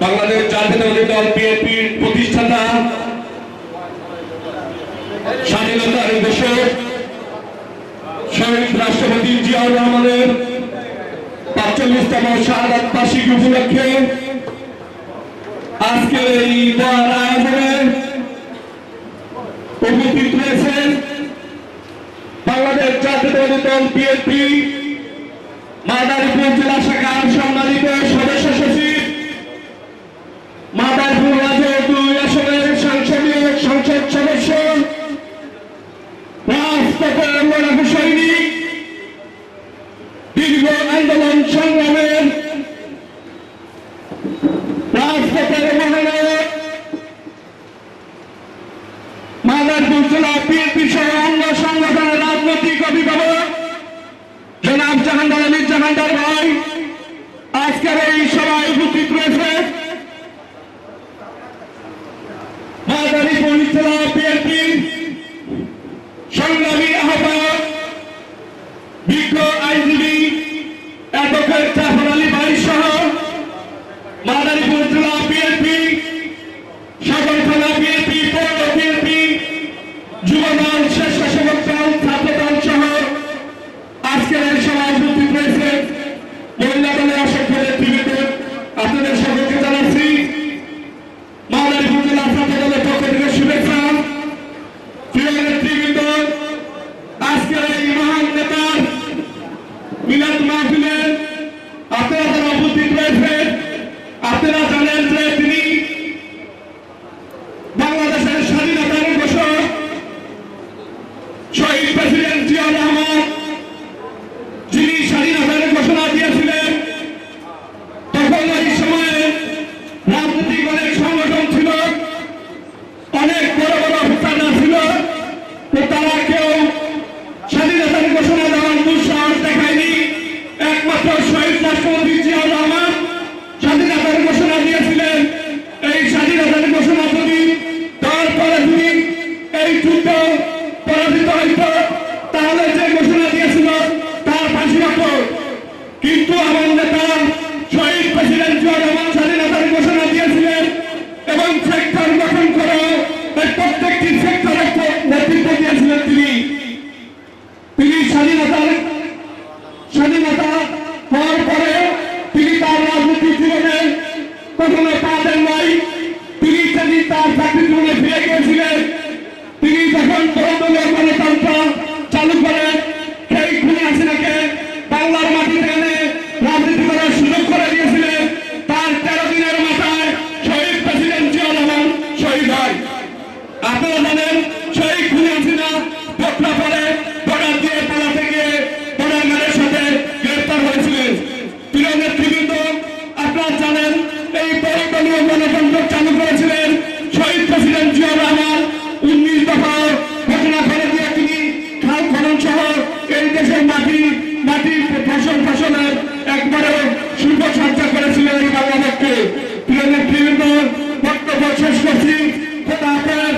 বাংলাদেশ জাতীয়তাবাদী দল বিএনপির প্রতিষ্ঠাতা, স্বাধীনতার দেশে শহীদ রাষ্ট্রপতি জিয়াউর রহমানের ৪৫তম শাহাদাত বার্ষিকী উপলক্ষে আজকের এই দোয়ার আয়োজনে উপস্থিত রয়েছেন বাংলাদেশ জাতীয়তাবাদী দল বিএনপি মাদারীপুর জেলা শাখার সম্মানিত সদস্য সচিব, মাদারীপুর রাজৌর ২ আসনের সংসদীয় সংসদ সদস্য, রাজপথের লড়াকু সৈনিক, দীর্ঘ আন্দোলন সংগ্রামের রাজপথের মহানায়ক, মাদারীপুর জেলা বিএনপি সহ অঙ্গ সংগঠনের রাজনৈতিক অভিভাবক জনাব জাহাঙ্গীর আলী জাহাঙ্গীর ভাই আজকের এই সভায় উপস্থিত রয়েছে। মাদারীপুর জেলা বিএনপি সংগ্রামী আহ্বায়ক, বিজ্ঞ আইনজীবী অ্যাডভোকেট জাফর আলী ভাই সহ মাদারীপুর জেলা বিএনপি, সদর থানা বিএনপি, পৌর বিএনপি, যুবদল, স্বেচ্ছাসেবক দল, ছাত্রদল সহ আজকের এই সভায় উপস্থিত রয়েছে মহিলা দলের অসংখ্য নেতৃবৃন্দ। আপনাদের সকলকে জানাচ্ছি মাদারীপুর জেলা ছাত্র দলের পক্ষ থেকে শুভেচ্ছা। প্রিয় নেতৃবৃন্দ, আজকের এই মহান নেতার মিলাদ মাহফিলে আপনারা যারা উপস্থিত রয়েছেন, আপনারা জানেন যে তিনি বাংলাদেশের স্বাধীনতার ঘোষক শহীদ প্রেসিডেন্ট জিয়াউর রহমান, যিনি স্বাধীনতার ঘোষণা দিয়েছিলেন। তখন ওই সময়ে রাজনৈতিক অনেক সংগঠন ছিল, অনেক বড় বড় অফিসাররা ছিল, তো তারা কেউ স্বাধীনতার ঘোষণা দেওয়ার দুঃসাহস দেখায়নি। একমাত্র শহীদ রাষ্ট্রপতি জিয়াউর রহমান স্বাধীনতার ঘোষণা দিয়েছিলেন। এই স্বাধীনতার ঘোষণা যদি তারপরে যদি এই যুদ্ধ পরাজিত হইত, তাহলে যে ঘোষণা দিয়েছিল তার ফাঁসি হতো। কিন্তু আমার নেতা শহীদ প্রেসিডেন্ট জিয়াউর রহমান স্বাধীনতার ঘোষণা দিয়েছিলেন এবং সেক্টর গঠন করে প্রত্যেকটি সেক্টরের নেতৃত্ব দিয়েছিলেন। তিনি স্বাধীনতা হওয়ার পরে তিনি তার রাজনৈতিক জীবনে কখনো পা দেন নাই। তিনি সেদিন তার চাকরি জীবনে ফিরে গিয়েছিলেন। তিনি যখন বহুদলীয় গণতন্ত্র চালু করেন, সেই খুনি হাসিনাকে বাংলার মাটিতে এনে রাজনীতি করার সুযোগ করে দিয়েছিলেন। তার ১৩ দিনের মাথায় শহীদ প্রেসিডেন্ট জিয়াউর রহমান শহীদ হয়। আপনারা জানেন সেই খুনি হাসিনা ঘটনা পরে বর্ডার দিয়ে পালাতে গিয়ে বর্ডার গার্ডের সাথে গ্রেফতার হয়েছিলেন। প্রিয় নেতৃবৃন্দ, আপনারা জানেন এই বহুদলীয় গণতন্ত্র চালু করেছিলেন শহীদ প্রেসিডেন্ট জিয়াউর রহমান। ১৯ দফা ঘোষণা করে দিয়ে তিনি খাল খনন সহ এই দেশের মাটি ফসলের একবারে শিল্প সজ্জা করেছিলেন এই বাংলাদেশকে। প্রিয় নেতৃবৃন্দ, বক্তব্য শেষ করছি। খোদা হাফেজ।